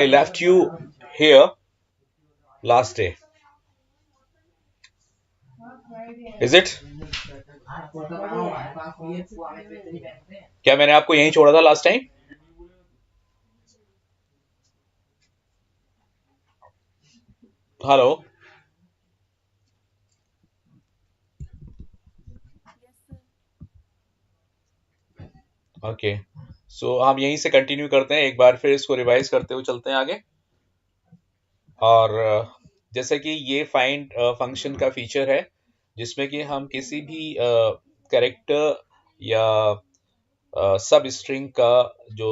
I left you here last day. Is it? क्या मैंने आपको यहीं छोड़ा था लास्ट टाइम? हेलो. ओके. सो हम यहीं से कंटिन्यू करते हैं, एक बार फिर इसको रिवाइज करते हुए चलते हैं आगे. और जैसे कि ये फाइंड फंक्शन का फीचर है जिसमें कि हम किसी भी कैरेक्टर या सब स्ट्रिंग का जो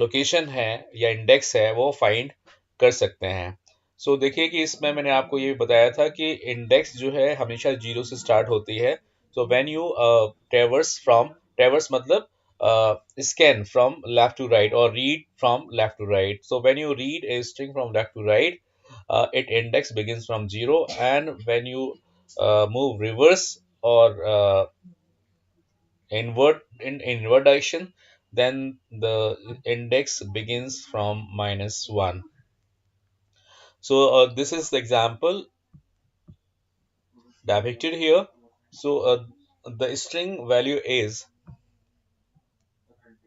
लोकेशन है या इंडेक्स है वो फाइंड कर सकते हैं. सो देखिए कि इसमें मैंने आपको ये बताया था कि इंडेक्स जो है हमेशा जीरो से स्टार्ट होती है. सो व्हेन यू ट्रेवर्स मतलब scan from left to right और read from left to right. So when you read a string from left to right, it index begins from zero, and when you move reverse or inward direction, then the index begins from -1. So this is the example depicted here. So the string value is,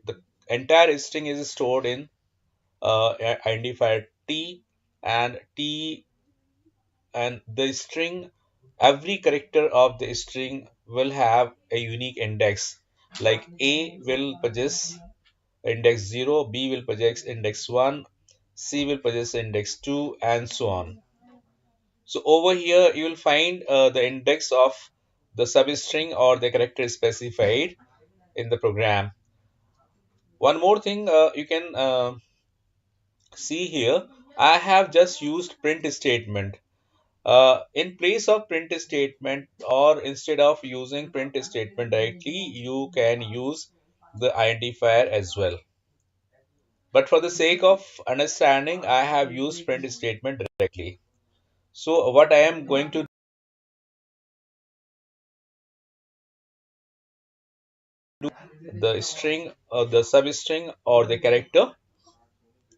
the entire string is stored in identifier t, and t, and the string, every character of the string will have a unique index. Like a will possess index 0, b will possess index 1, c will possess index 2, and so on. So over here you will find the index of the substring or the character specified in the program. One more thing you can see here, I have just used print statement. In place of print statement, or instead of using print statement directly, you can use the identifier as well. But for the sake of understanding, I have used print statement directly. So what I am going to do, the string or the substring or the character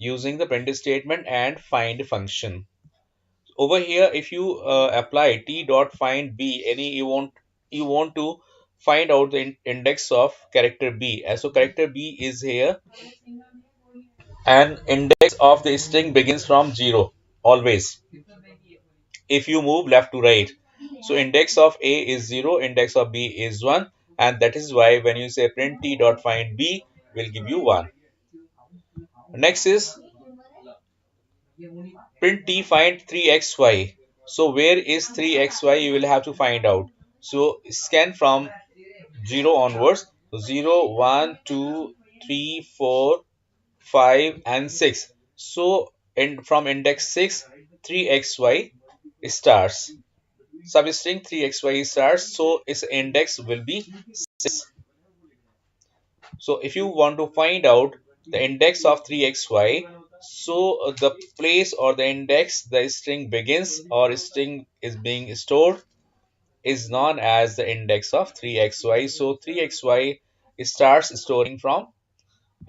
using the print statement and find function. Over here, if you apply t dot find b, any you want to find out the index of character b. So character b is here, and index of the string begins from 0 always if you move left to right. So index of a is 0, index of b is 1, and that is why when you say print t dot find b will give you 1. Next is print t find 3xy. So where is 3xy, you will have to find out. So scan from 0 onwards. So 0, 1, 2, 3, 4, 5, and 6. So from index 6, 3xy starts. Substring 3xy starts, so its index will be 6. So if you want to find out the index of 3xy, so the place or the index the string begins or string is being stored is known as the index of 3xy. So 3xy starts storing from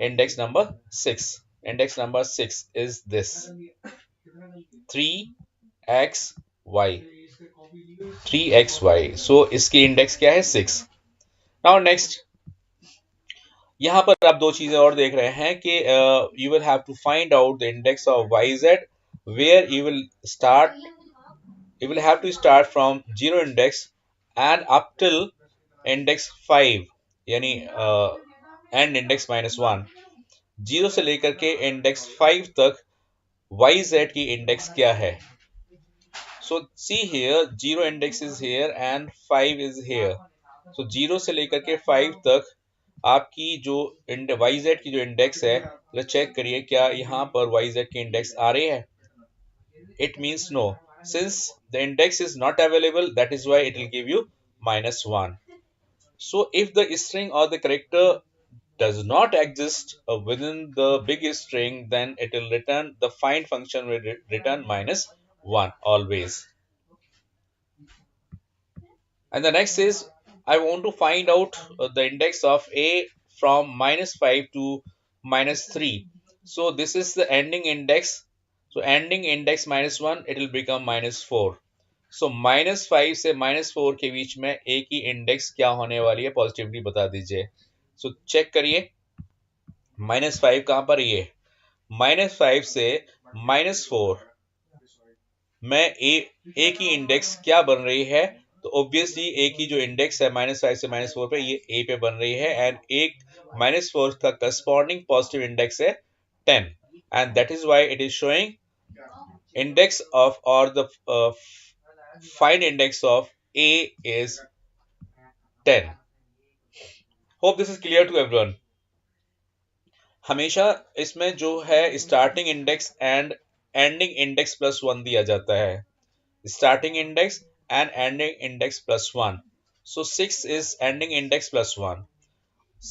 index number 6. Index number 6 is this 3xy. 3xy. So इसकी index क्या है? 6. Now next, यहाँ पर आप दो चीजें और देख रहे हैं कि you will have to find out the index of yz, where you will have to start from 0 index and up till index 5, यानी end index -1. 0 से लेकर के इंडेक्स 5 तक yz की इंडेक्स क्या है. So see here, 0 index is here and 5 is here. So 0 से लेकर के 5 तक आपकी जो yz की जो इंडेक्स है, तो चेक करिए क्या यहाँ पर yz की इंडेक्स आ रही है. It means no. Since the index is not available, that is why it will give you -1. So if the string or the character does not exist within the big string, then it will return, the find function will return -1 always. And the next is, I want to find out the index of a from -5 to -3. So this is the ending index. So ending index -1, it will become -4. So -5 से -4 के बीच में ए की index क्या होने वाली है, positively बता दीजिए। सो चेक करिए, -5 कहां पर, ये -5 से -4 में ए की इंडेक्स क्या बन रही है। तो ऑब्वियसली ए की जो इंडेक्स है -5 से -4 पे, ये ए पे बन रही है, एंड एक -4 का करस्पॉन्डिंग पॉजिटिव इंडेक्स है 10, and that is why it is showing index of, or the find index of A is 10. Hope this is clear to everyone. हमेशा इसमें जो है starting index and ending index +1 दिया जाता है। Starting index and ending index +1. So 6 is ending index +1.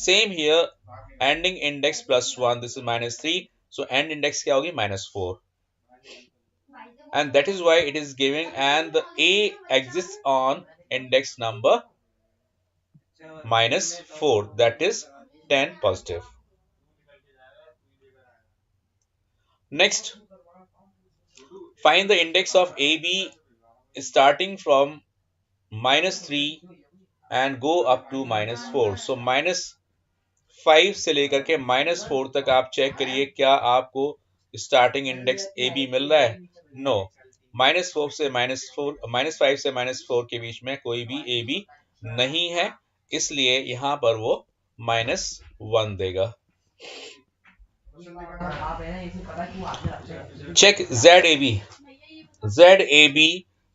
Same here, ending index +1. This is -3. So end index क्या होगी, -4. And that is why it is giving, and the A exists on index number -4, that is 10 positive. Next, find the index of AB starting from -3 and go up to -4. So -5 से लेकर के -4 तक आप check करिए, क्या आपको starting index A B मिल रहा है। नो, -5 से -4 के बीच में कोई भी ए बी नहीं है, इसलिए यहां पर वो -1 देगा। Check ZAB. ZAB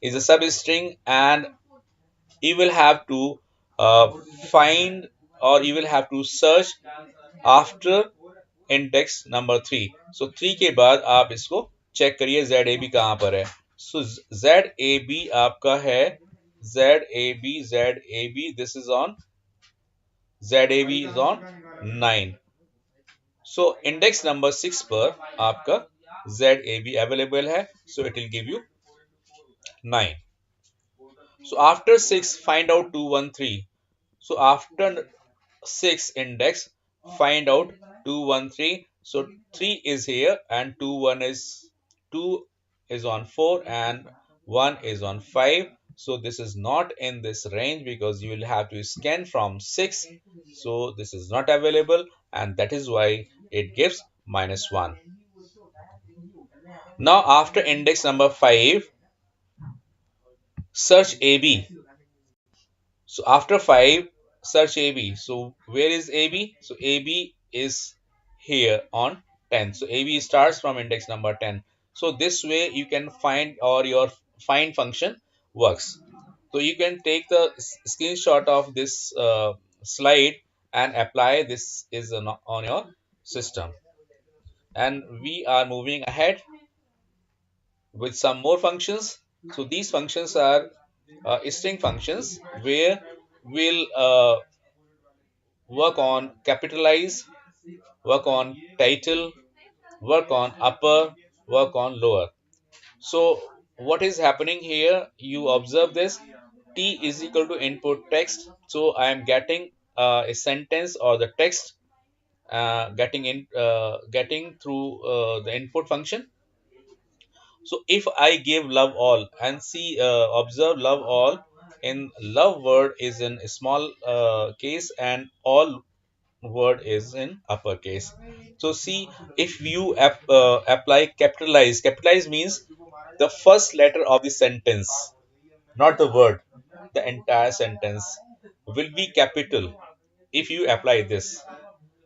is a substring, and you will have to find, or you will have to search after index number 3. So 3 के बाद आप इसको चेक करिए ZAB कहां पर है। So ZAB आपका है, ZAB, this is on, ZAB is on 9. So index number 6 पर आपका ZAB available है, so it will give you 9. So after 6, find out 2, 1, 3. So after 6 index, find out 2, 1, 3. So 3 is here, and 2, 1 is 2 is on 4, and 1 is on 5. So this is not in this range because you will have to scan from 6. So this is not available, and that is why it gives -1. Now after index number 5, search AB. So after 5, search AB. So where is AB? So AB is here on 10. So AB starts from index number 10. So this way you can find, or your find function works. So you can take the screenshot of this slide and apply this is on your system. And we are moving ahead with some more functions. So these functions are string functions, where we'll work on capitalize, work on title, work on upper, work on lower. So what is happening here, you observe this, T is equal to input text. So I am getting a sentence or the text getting through the input function. So if I give love all, and see, observe love all, in love word is in small case, and all word is in uppercase. So see, if you apply capitalize, capitalize means the first letter of the sentence, not the word, the entire sentence will be capital if you apply this.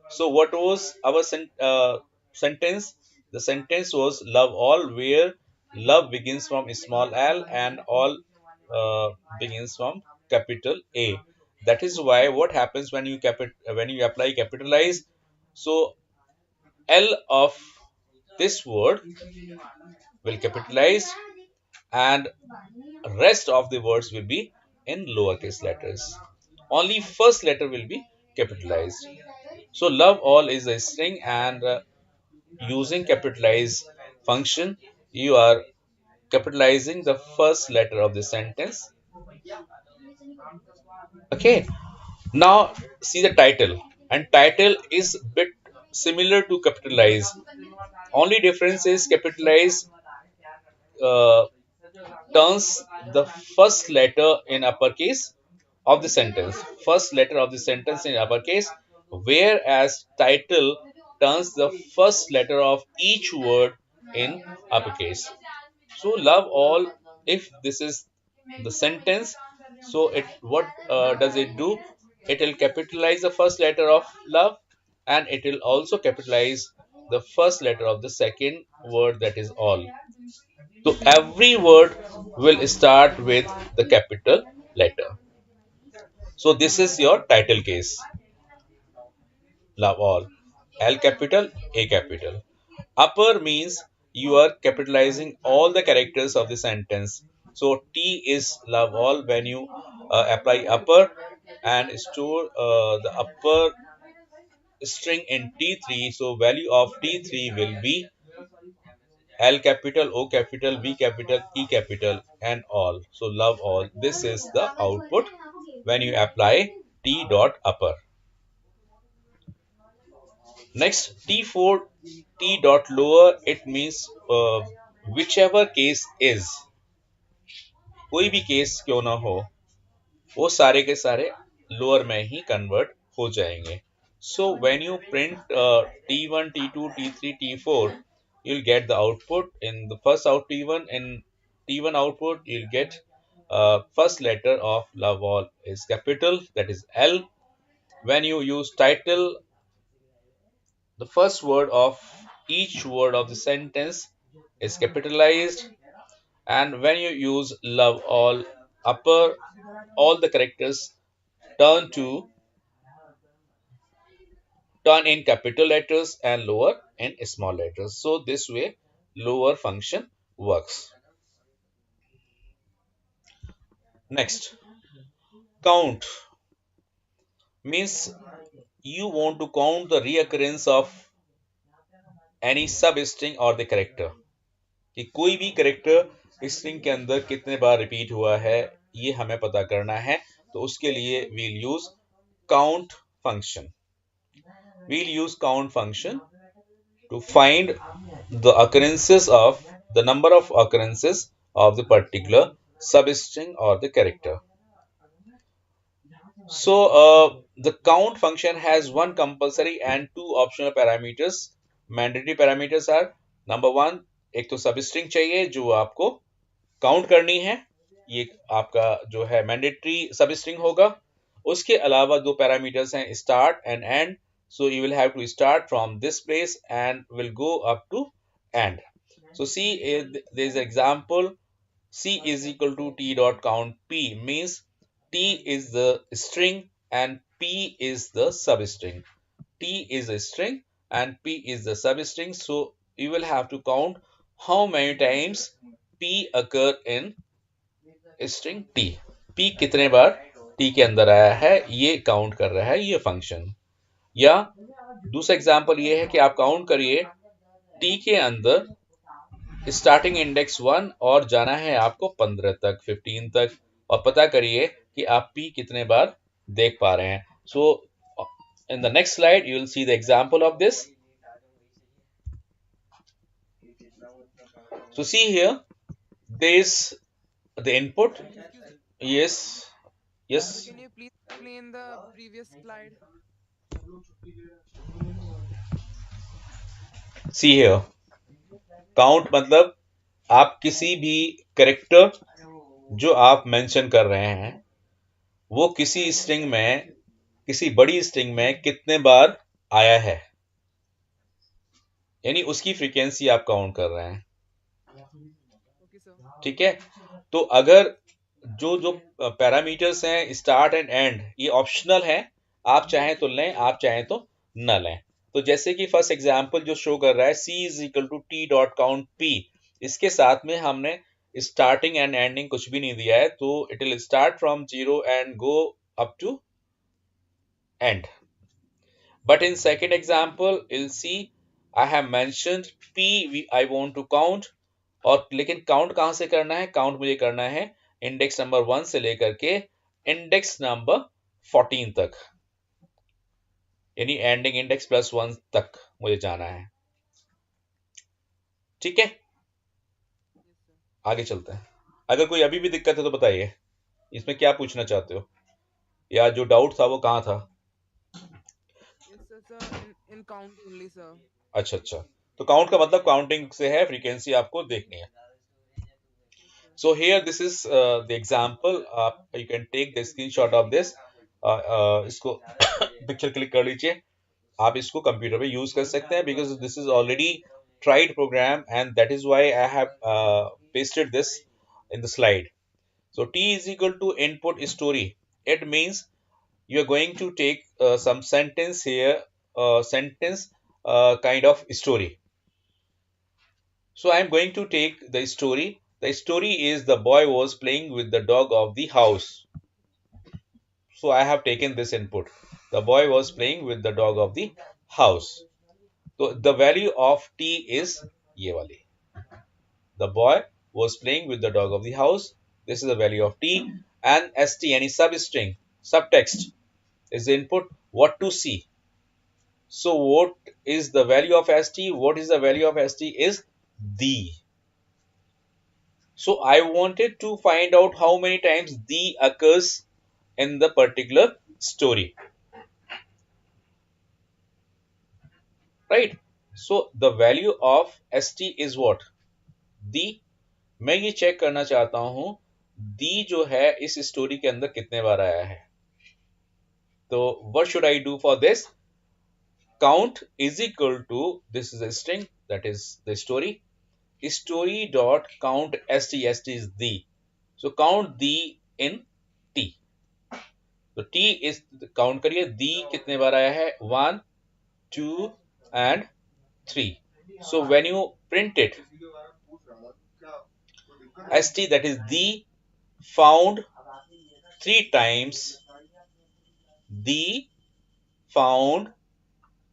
So what was our sentence? The sentence was love all, where love begins from small l and all begins from capital A. That is why what happens when you apply capitalize. So L of this word will capitalize, and rest of the words will be in lowercase letters. Only first letter will be capitalized. So love all is a string, and using capitalize function, you are capitalizing the first letter of the sentence. Okay, now see the title, and title is bit similar to capitalize. Only difference is capitalize uh, turns the first letter in uppercase of the sentence. First letter of the sentence in uppercase, whereas title turns the first letter of each word in uppercase. So love all, if this is the sentence, so it what does it do? It will capitalize the first letter of love, and it will also capitalize the first letter of the second word, that is all. So every word will start with the capital letter. So this is your title case. Love all. L capital, A capital. Upper means you are capitalizing all the characters of the sentence. So T is love all when you apply upper and store the upper string in T3. So value of T3 will be L capital, O capital, B capital, E capital, and all. So love all. This is the output when you apply T dot upper. Next, T4 T dot lower, it means whichever case is, कोई भी case क्यों ना हो, वो सारे के सारे lower में ही कन्वर्ट हो जाएंगे. So when you print T1, T2, T3, T4, you'll get the output in the first out T1. In T1 output, you'll get first letter of love all is capital, that is L. When you use title, the first word of each word of the sentence is capitalized, and when you use love all, upper, all the characters turn to turn in capital letters and lower in small letters. So this way lower function works. Next, count means you want to count the reoccurrence of any substring or the character. कि कोई भी character string के अंदर कितने बार repeat हुआ है, ये हमें पता करना है. तो उसके लिए we'll use count function. We'll use count function to find the occurrences of the number of occurrences of the particular substring or the character. So the count function has one compulsory and two optional parameters. Mandatory parameters are number one, एक तो substring चाहिए जो आपको count करनी है, ये आपका जो है मैंडेटरी सबस्ट्रिंग होगा. उसके अलावा दो पैरामीटर्स हैं start and end. So you will have to start from this place and will go up to end. So see, there is an example. C is equal to T dot count P means T is the string and P is the substring. T is a string and P is the substring. So you will have to count how many times P occur in string T. P कितने बार T के अंदर आया है, ये count कर रहा है ये फंक्शन. या दूसरा एग्जांपल ये है कि आप काउंट करिए T के अंदर स्टार्टिंग इंडेक्स 1 और जाना है आपको 15 तक, 15 तक, और पता करिए कि आप P कितने बार देख पा रहे हैं. सो in the next slide you will see the example of this. So see here, there is the input. Yes, yes. See here, count मतलब आप किसी भी करेक्टर जो आप मेंशन कर रहे हैं वो किसी स्ट्रिंग में, किसी बड़ी स्ट्रिंग में कितने बार आया है, यानी उसकी फ्रीक्वेंसी आप काउंट कर रहे हैं. ठीक है. तो अगर जो जो पैरामीटर्स हैं स्टार्ट एंड एंड, ये ऑप्शनल है, आप चाहें तो लें, आप चाहें तो न लें. तो जैसे कि फर्स्ट एग्जांपल जो शो कर रहा है C is equal to T dot count P, इसके साथ में हमने स्टार्टिंग एंड एंडिंग कुछ भी नहीं दिया है, तो it will start from zero and go up to end. But in second example, you'll see I have mentioned P I want to count. और लेकिन काउंट कहां से करना है, काउंट मुझे करना है इंडेक्स नंबर 1 से लेकर के इंडेक्स नंबर 14 तक. यानी एंडिंग इंडेक्स +1 तक मुझे जाना है। ठीक है, Yes, sir. आगे चलते हैं। अगर कोई अभी भी दिक्कत है तो बताइए, इसमें क्या पूछना चाहते हो, या जो डाउट था वो कहाँ था? Yes, sir, sir. In count only, sir. अच्छा अच्छा, तो काउंट का मतलब काउंटिंग से है, फ्रीक्वेंसी आपको देखनी है। Yes, sir. So here this is the example. You can take the screenshot of this. इसको पिक्चर क्लिक कर लीजिए, आप इसको कंप्यूटर पे यूज कर सकते हैं, because this is already tried program and that is why I have pasted this in the slide. So T is equal to input story. It means you are going to take some sentence here, sentence kind of story. So I am going to take the story. The story is the boy was playing with the dog of the house. So I have taken this input. The boy was playing with the dog of the house. So the value of T is ये वाली. The boy was playing with the dog of the house. This is the value of T. And ST, any substring, subtext, is the input. What to see. So what is the value of ST? What is the value of ST is the. So I wanted to find out how many times the occurs in the particular story, right? So the value of st is what? the. मैं ये check करना चाहता हूं दी जो है इस story के अंदर कितने बार आया है। तो what should I do for this? Count is equal to, this is a string, that is the story dot count st is the. So count the in t. तो t is, काउंट करिए दी कितने बार आया है, 1 2 and 3. So when you print it, st, that is the, found 3 times, the found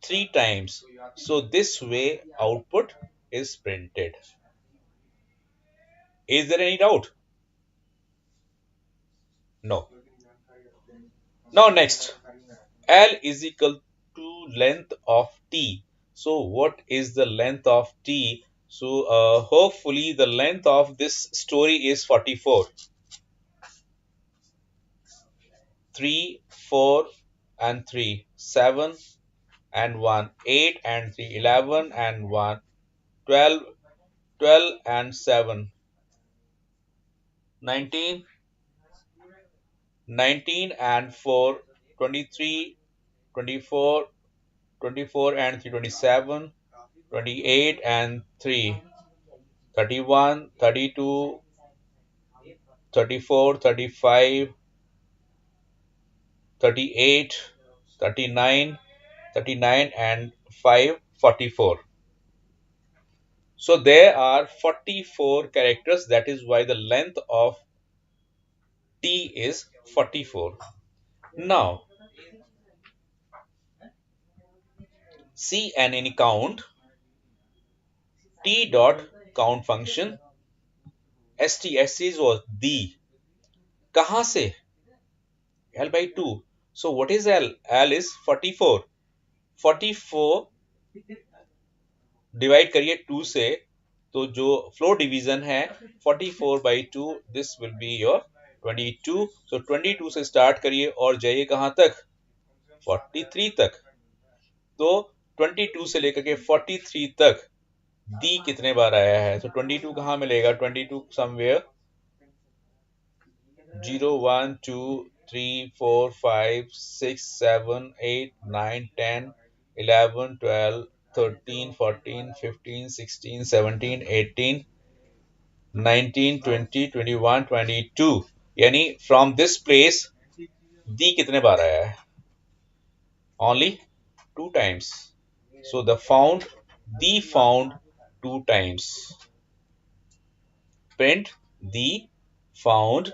3 times. So this way output is printed. Is there any doubt? No. Now next, L is equal to length of T. So what is the length of T? So hopefully the length of this story is 44. 3, 4 and 3, 7 and 1, 8 and 3, 11 and 1, 12, 12 and 7, 19, 19 and 4, 23, 24, 24 and 3, 27, 28 and 3, 31, 32, 34, 35, 38, 39, 39 and 5, 44. So there are 44 characters. That is why the length of T is 44. Now, see and any count T dot count function st was the. कहाँ से? L by 2. So what is L? L is 44. 44 divide करिए 2 से, तो जो floor division है 44 by 2, this will be your 22. सो 22 से start करिए और जाइए कहां तक, 43 तक. तो 22 से लेकर के 43 तक दी कितने बार आया है, तो 22 कहाँ मिलेगा, 22 समवेयर 0 1 2 3 4 5 6 7 8 9 10 11 12 13 14 15 16 17 18 19 20 21 22. यानी फ्रॉम दिस प्लेस दी कितने बार आया है, only 2 times. So the found, the found 2 times. Print the found,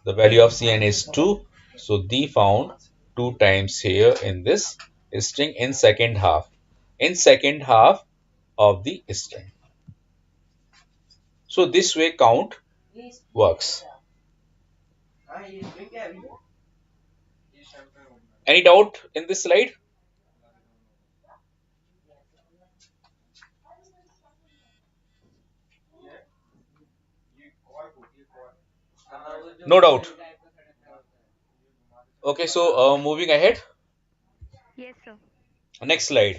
the value of cn is 2. So the found 2 times here in this string in second half. In second half of the string. So this way count works. Any doubt in this slide? No doubt. Okay, so moving ahead. Yes, sir. Next slide,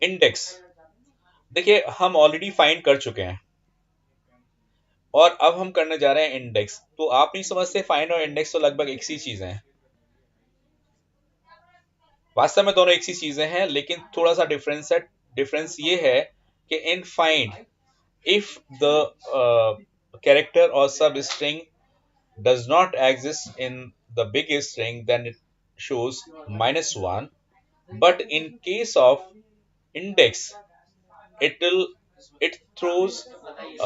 index. देखिए हम already find कर चुके हैं और अब हम करने जा रहे हैं इंडेक्स। तो आप नहीं समझते फाइंड और इंडेक्स तो लगभग एक सी चीजें हैं। वास्तव में दोनों एक सी चीजें हैं लेकिन थोड़ा सा डिफरेंस है। डिफरेंस ये है कि इन find if the character or substring does not exist in the big string then it shows -1, but in case of index it will it throws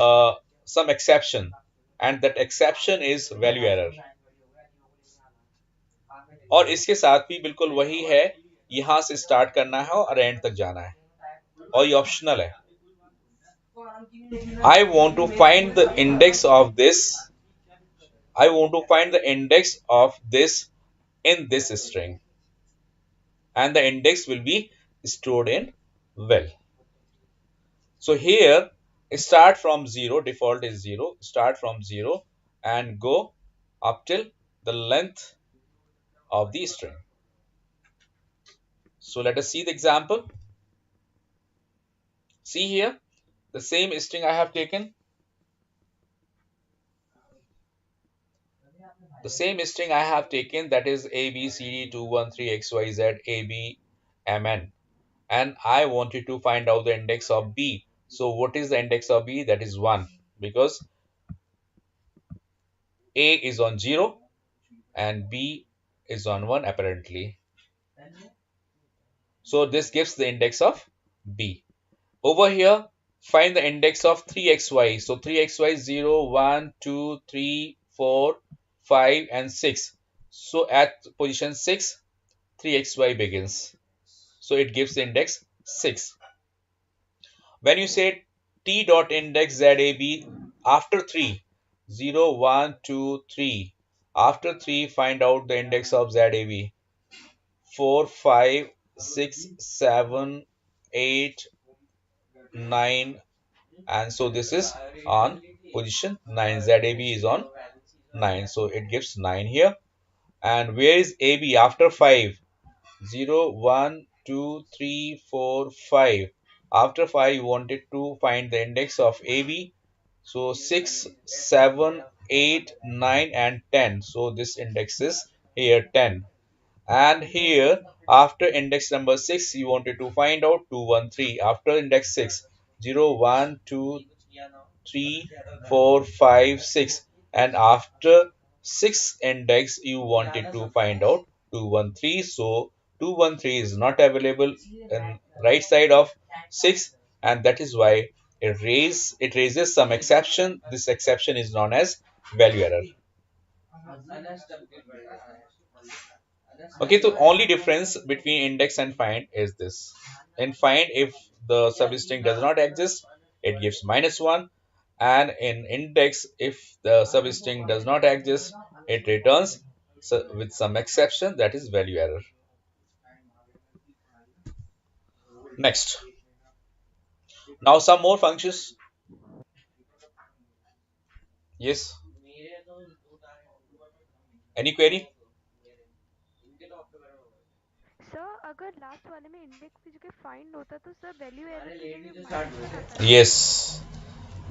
uh, some exception, and that exception is value error। और इसके साथ भी बिल्कुल वही है, यहां से start करना है और एंड तक जाना है और ये ऑप्शनल है। I want to find the index of this. I want to find the index of this in this string, and the index will be stored in well. So here start from 0, default is 0, start from 0 and go up till the length of the string. So let us see the example. See here the same string I have taken. The same string I have taken, that is A B C D 213 XYZ ABMN, and I wanted to find out the index of B. So what is the index of B? That is 1, because A is on 0 and B is on 1 apparently. So this gives the index of B. Over here, find the index of 3xy. So 3xy 0, 1, 2, 3, 4, 5 and 6. So at position 6, 3xy begins. So it gives the index 6. When you say t dot index ZAB after 3, 0, 1, 2, 3. After 3, find out the index of ZAB. 4, 5, 6, 7, 8, 9, and so this is on position 9. ZAB is on 9. So it gives 9 here. And where is AB after 5? 0, 1, 2, 3, 4, 5. After 5, you wanted to find the index of AB. So 6, 7, 8, 9 and 10. So this index is here 10. And here after index number 6, you wanted to find out 213. After index 6, 0, 1, 2, 3, 4, 5, 6, and after 6 index you wanted to find out 213. So 213 is not available in right side of 6, and that is why it raises some exception. This exception is known as value error. Okay, so only difference between index and find is this. In find, if the substring does not exist, it gives -1, and in index, if the substring does not exist, it returns with some exception, that is value error. Next, now some more functions. Yes, any query? Sir अगर last वाले में index की जगह find होता तो sir value error की जगह -1 आता ना। यस,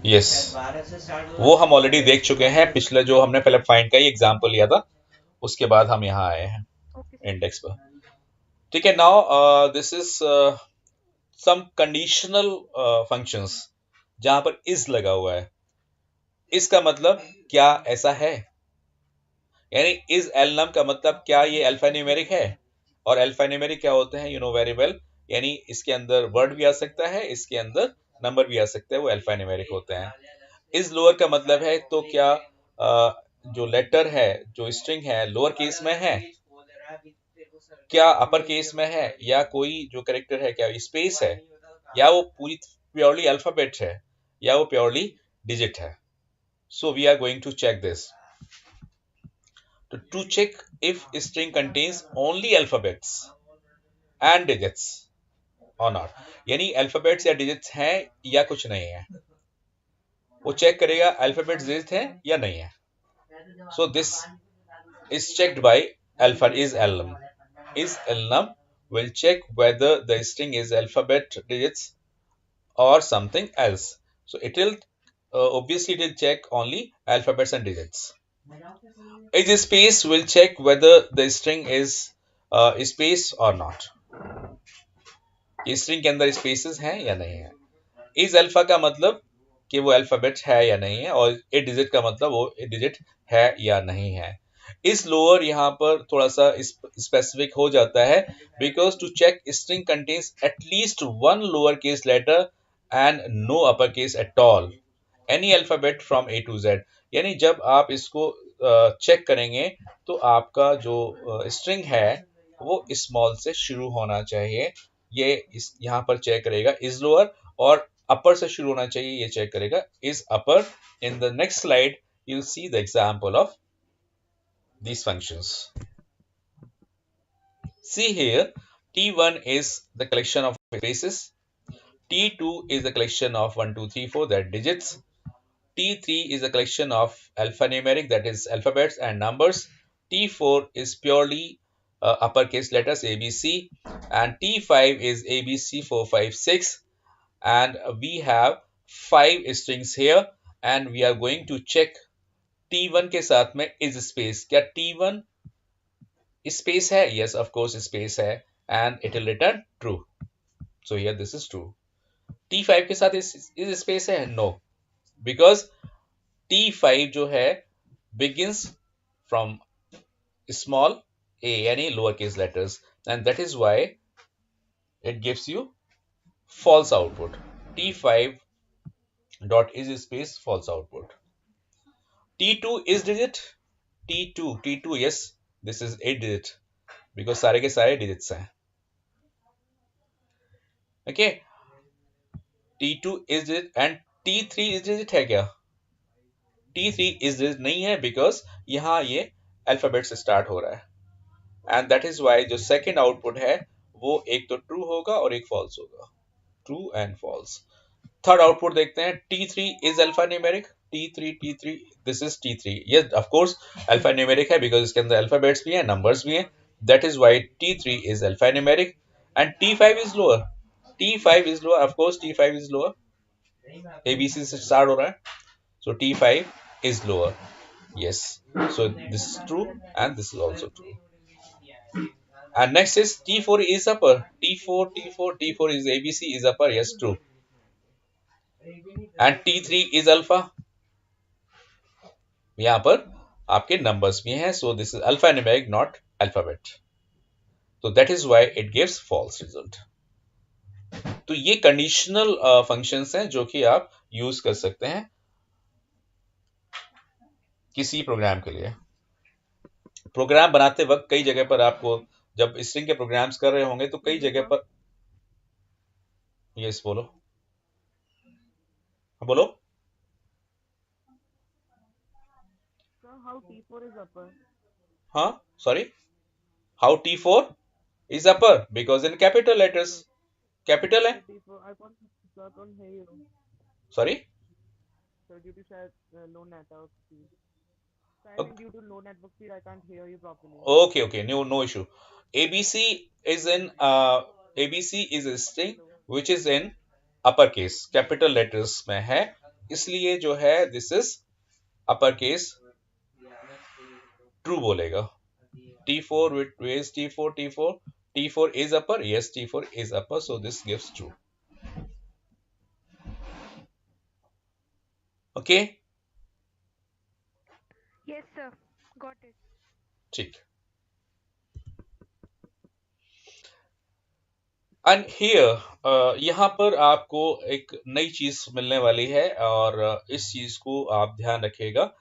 यस, वो हम ऑलरेडी देख चुके हैं पिछले, जो हमने पहले फाइंड का ही एग्जांपल लिया था, उसके बाद हम यहाँ आए हैं ओके सर। इंडेक्स पर। ठीक है, now this is some conditional functions जहां पर इज लगा हुआ है। इसका मतलब क्या ऐसा है, यानी इज एलनम का मतलब क्या ये अल्फा न्यूमेरिक है? और अल्फा न्यूमेरिक क्या होते हैं, यू नो वेरी वेल, यानी इसके अंदर वर्ड भी आ सकता है, इसके अंदर नंबर भी आ सकता है, वो अल्फा न्यूमेरिक होते हैं। इज लोअर का मतलब है तो क्या जो लेटर है, जो स्ट्रिंग है, लोअर केस में है, क्या अपर केस में है, या कोई जो कैरेक्टर है क्या स्पेस है, या वो पूरी प्योरली अल्फाबेट है, या वो प्योरली डिजिट है। So we are going to check this to check if string contains only alphabets and digits or not, यानी अल्फाबेट्स या डिजिट्स हैं या कुछ नहीं है। वो चेक करेगा अल्फाबेट्स डिजिट है या नहीं है. So this is checked by alpha is elnum. Is elnum will check whether the string is alphabet digits or something else. So it will obviously it will check only alphabets and digits. Is space will check whether the string is space or not. String के अंदर spaces हैं या नहीं है. Is alpha का मतलब कि वो अल्फाबेट है या नहीं है, और ए डिजिट का मतलब वो ए डिजिट है या नहीं है. इस लोअर यहाँ पर थोड़ा सा स्पेसिफिक हो जाता है, because to check string contains at least one lower case letter and no upper case at all any alphabet from A to Z. यानी जब आप इसको चेक करेंगे तो आपका जो स्ट्रिंग है वो स्मॉल से शुरू होना चाहिए. ये इस यहाँ पर चेक करेगा इज लोअर, और अपर से शुरू होना चाहिए, ये चेक करेगा is upper. In the next slide you'll see the example of these functions. See here, T1 is the collection of spaces, T2 is the collection of 1 2 3 4 that digits, T3 is a collection of alphanumeric that is alphabets and numbers, T4 is purely uppercase letters ABC, and T5 is ABC 4 5 6, and we have 5 strings here, and we are going to check T1 के साथ में is space. क्या T1 space है? Yes, of course space है, and it will return true. So here this is true. T5 के साथ is space है? No, because T5 जो है begins from small a यानी lowercase letters, and that is why it gives you false output. T5 dot is space false output. T2 is digit. T2 yes, this is 8 digit because सारे के सारे digits हैं. Okay, T2 is digit and T3 is digit है क्या? T3 is digit नहीं है because यहाँ ये alphabet से start हो रहा है, and that is why जो second output है वो एक तो true होगा और एक false होगा. True and false. Third output देखते हैं. T3 is alphanumeric. T3 this is T3. Yes, of course alphanumeric है because इसके अंदर alphabets भी हैं, numbers भी हैं. That is why T3 is alphanumeric. And T5 is lower. T5 is lower. Of course T5 is lower. ABC से start हो रहा है. So T5 is lower. Yes. So this is true and this is also true. And next is T4 is upper. T4 is ABC is upper. Yes, true. And T3 is alpha. यहां पर आपके numbers भी हैं, so this is alphanumeric not alphabet, so that is why it gives false result. तो ये conditional functions हैं जो कि आप यूज कर सकते हैं किसी प्रोग्राम के लिए. प्रोग्राम बनाते वक्त कई जगह पर आपको जब स्ट्रिंग के प्रोग्राम्स कर रहे होंगे तो कई जगह पर. यस बोलो, बोलो. How T4 is upper? हाँ, sorry, how T4 is upper because in capital letters. Capital है. T4, I can't hear you. Sorry. So due to low network speed. Okay. Due to low network speed, I can't hear you properly. Okay, no issue. ABC is in ABC is a string which is in uppercase, capital letters में है, इसलिए जो है this is uppercase true बोलेगा. T4 with is T4 is upper. Yes, T4 is upper, so this gives true. Okay. Yes sir, got it. ठीक. And here यहाँ पर आपको एक नई चीज मिलने वाली है, और इस चीज को आप ध्यान रखिएगा.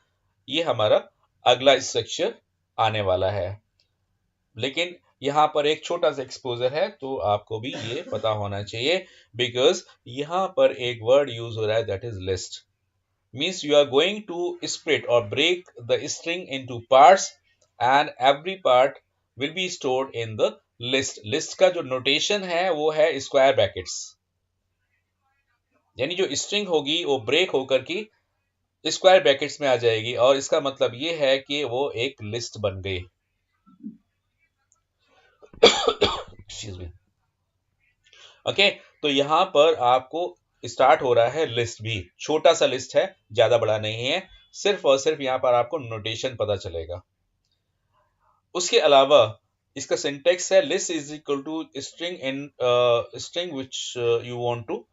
ये हमारा अगला स्ट्रक्चर आने वाला है, लेकिन यहाँ पर एक छोटा सा एक्सपोजर है तो आपको भी ये पता होना चाहिए, बिकॉज यहाँ पर एक वर्ड यूज हो रहा है that is list. Means you are going to split और break the string into parts, and every part will be stored in the list. List का जो नोटेशन है वो है स्क्वायर ब्रैकेट्स, यानी जो स्ट्रिंग होगी वो ब्रेक होकर की स्क्वायर ब्रैकेट्स में आ जाएगी और इसका मतलब ये है कि वो एक लिस्ट बन गई। Excuse me. ओके, तो यहां पर आपको स्टार्ट हो रहा है लिस्ट भी, छोटा सा लिस्ट है, ज्यादा बड़ा नहीं है, सिर्फ और सिर्फ यहां पर आपको नोटेशन पता चलेगा। उसके अलावा इसका सिंटेक्स है list is equal to string in string which you want to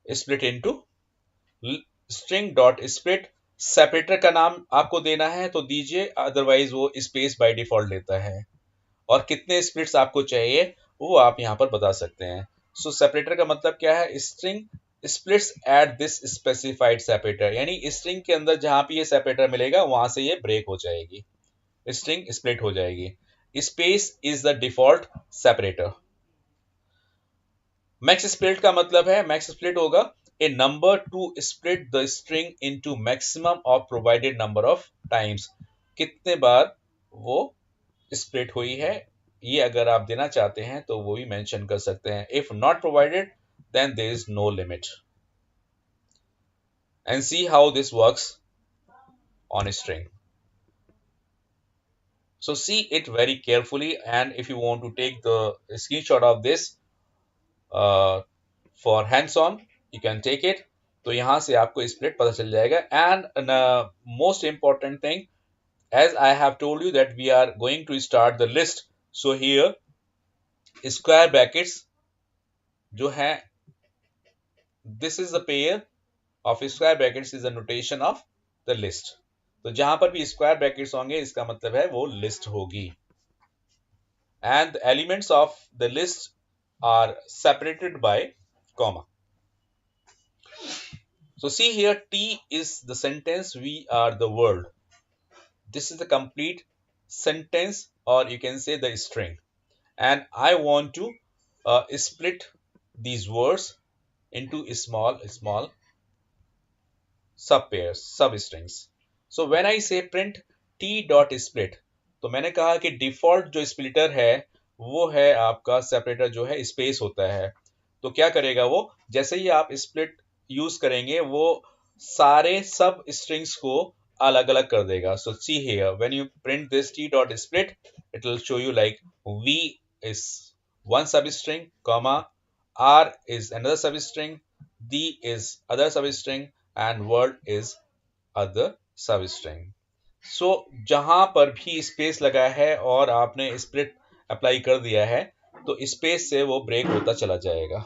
split into string dot split. Separator का नाम आपको देना है तो दीजिए, अदरवाइज वो स्पेस बाय डिफॉल्ट लेता है। और कितने स्प्लिट्स आपको चाहिए वो आप यहां पर बता सकते हैं। सो सेपरेटर का मतलब क्या है, string splits at this specified separator, यानी स्ट्रिंग के अंदर जहां पे ये सेपरेटर मिलेगा वहां से ये ब्रेक हो जाएगी, स्ट्रिंग स्प्लिट हो जाएगी। Space is the default separator. Max split का मतलब है, मैक्स स्प्लिट होगा a number to split the string into maximum of provided number of times, कितने बार वो स्प्लिट हुई है, ये अगर आप देना चाहते हैं तो वो भी मेंशन कर सकते हैं। If not provided then there is no limit. And see how this works on string. So see it very carefully, and if you want to take the screenshot of this for hands-on, you can take it. तो यहां से आपको split पता चल जाएगा। And most important thing, as I have told you that we are going to start the list, so here square brackets जो है, this is the pair of square brackets is the notation of the list। तो जहां पर भी square brackets होंगे इसका मतलब है वो लिस्ट होगी। And the elements of the list are separated by comma. So see here, T is the sentence, we are the world. This is the complete sentence, or you can say the string. And I want to split these words into small sub pairs, substrings. So when I say print T dot split, तो मैंने कहा कि default जो splitter है वो है आपका separator जो है स्पेस होता है। तो क्या करेगा वो, जैसे ही आप स्प्लिट यूज करेंगे वो सारे सब स्ट्रिंग्स को अलग अलग कर देगा। So see here, when you print this T dot split, it will show you like V is one substring, comma R is another substring, D is other substring, and world is other substring। सो जहां पर भी space लगा है और आपने split apply कर दिया है तो स्पेस से वो ब्रेक होता चला जाएगा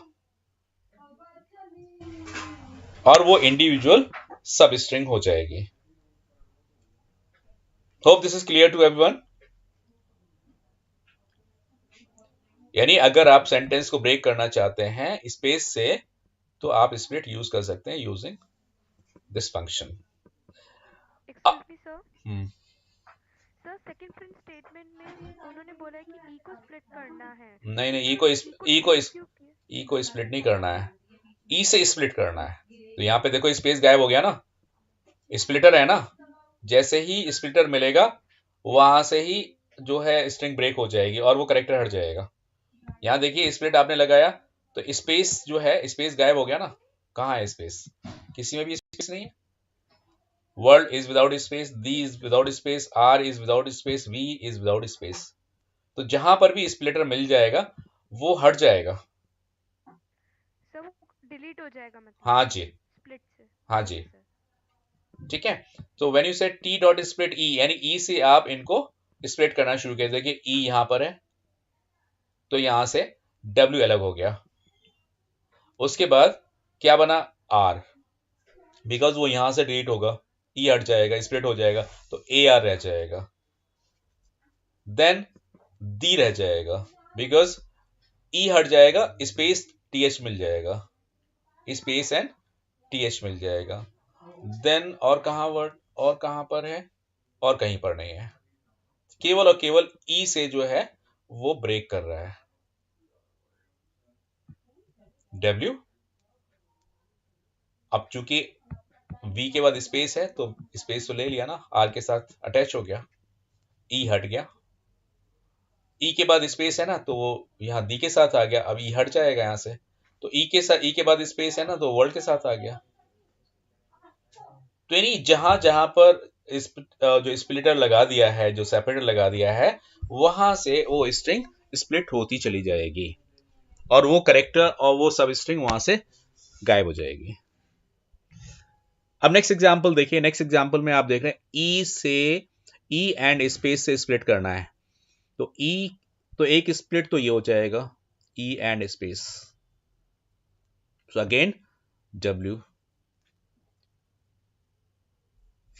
और वो इंडिविजुअल सब स्ट्रिंग हो जाएगी। Hope this is clear to everyone. यानी अगर आप सेंटेंस को ब्रेक करना चाहते हैं स्पेस से तो आप स्प्लिट यूज कर सकते हैं using this function. Excuse me sir, sir second print statement में उन्होंने बोला है कि ई को स्प्लिट करना है। नहीं नहीं, ई को स्प्लिट नहीं करना है, ई से स्प्लिट करना है। तो यहाँ पे देखो स्पेस गायब हो गया ना, स्प्लिटर है ना, जैसे ही स्प्लिटर मिलेगा वहां से ही जो है स्ट्रिंग ब्रेक हो जाएगी और वो करेक्टर हट जाएगा। यहाँ देखिए स्प्लिट आपने लगाया तो स्पेस जो है, स्पेस गायब हो गया ना, कहाँ है स्पेस, किसी में भी स्पेस नहीं है। World is without space, the is without space, are is without space, we is without space. तो जहां पर भी स्प्लिटर मिल जाएगा वो हट जाएगा, सब डिलीट हो जाएगा मतलब। हाँ जी, स्प्लिट से। हाँ जी, ठीक है। तो when you say T dot split ई, यानी ई से आप इनको स्प्लिट करना शुरू कर, देखिए ई यहां पर है तो यहां से डब्ल्यू अलग हो गया, उसके बाद क्या बना आर, बिकॉज वो यहां से डिलीट होगा, ई हट जाएगा, स्प्लिट हो जाएगा तो ए आर रह जाएगा। देन दी रह जाएगा बिकॉज ई हट जाएगा, स्पेस टी एच मिल जाएगा, स्पेस एंड टी एच मिल जाएगा। देन और कहां वर्ड, और कहां पर है, और कहीं पर नहीं है, केवल और केवल ई से जो है वो ब्रेक कर रहा है। डब्ल्यू, अब चूंकि वी के बाद स्पेस है तो स्पेस तो ले लिया ना, आर के साथ अटैच हो गया, ई हट गया, ई के बाद स्पेस है ना तो वो यहां दी के साथ आ गया, अब ई हट जाएगा यहां से, तो ई के साथ, ई के बाद स्पेस है ना तो वर्ल्ड के साथ आ गया। तो यानी जहां जहां पर जो स्प्लिटर लगा दिया है, जो सेपरेटर लगा दिया है, वहां से वो स्ट्रिंग स्प्लिट होती चली जाएगी और वो करेक्टर और वो सब स्ट्रिंग वहां से गायब हो जाएगी। अब नेक्स्ट एग्जांपल देखिए। नेक्स्ट एग्जांपल में आप देख रहे हैं ई से ई एंड स्पेस से स्प्लिट करना है। तो ई, तो एक स्प्लिट तो ये हो जाएगा ई एंड स्पेस, तो अगेन डब्ल्यू,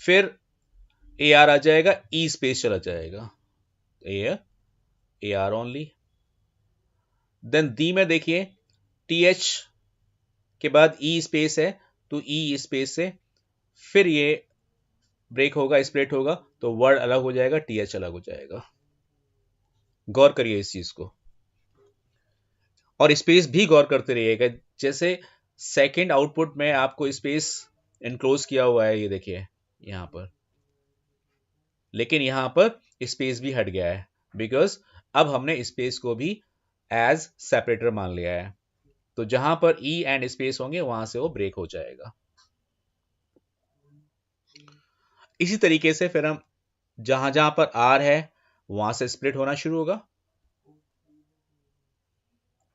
फिर ए आर आ जाएगा, ई स्पेस चला जाएगा, ए आर ओनली। देन दी में देखिए टी एच के बाद ई स्पेस है, तो ई स्पेस से फिर ये ब्रेक होगा, स्प्लिट होगा, तो वर्ड अलग हो जाएगा, टी एच अलग हो जाएगा। गौर करिए इस चीज को, और स्पेस भी गौर करते रहिएगा। जैसे सेकंड आउटपुट में आपको स्पेस इनक्लोज किया हुआ है, ये देखिए यहां पर, लेकिन यहां पर स्पेस भी हट गया है, बिकॉज अब हमने स्पेस को भी एज सेपरेटर मान लिया है। तो जहां पर ई एंड स्पेस होंगे वहां से वो ब्रेक हो जाएगा। इसी तरीके से फिर हम जहां जहां पर आर है वहां से स्प्लिट होना शुरू होगा।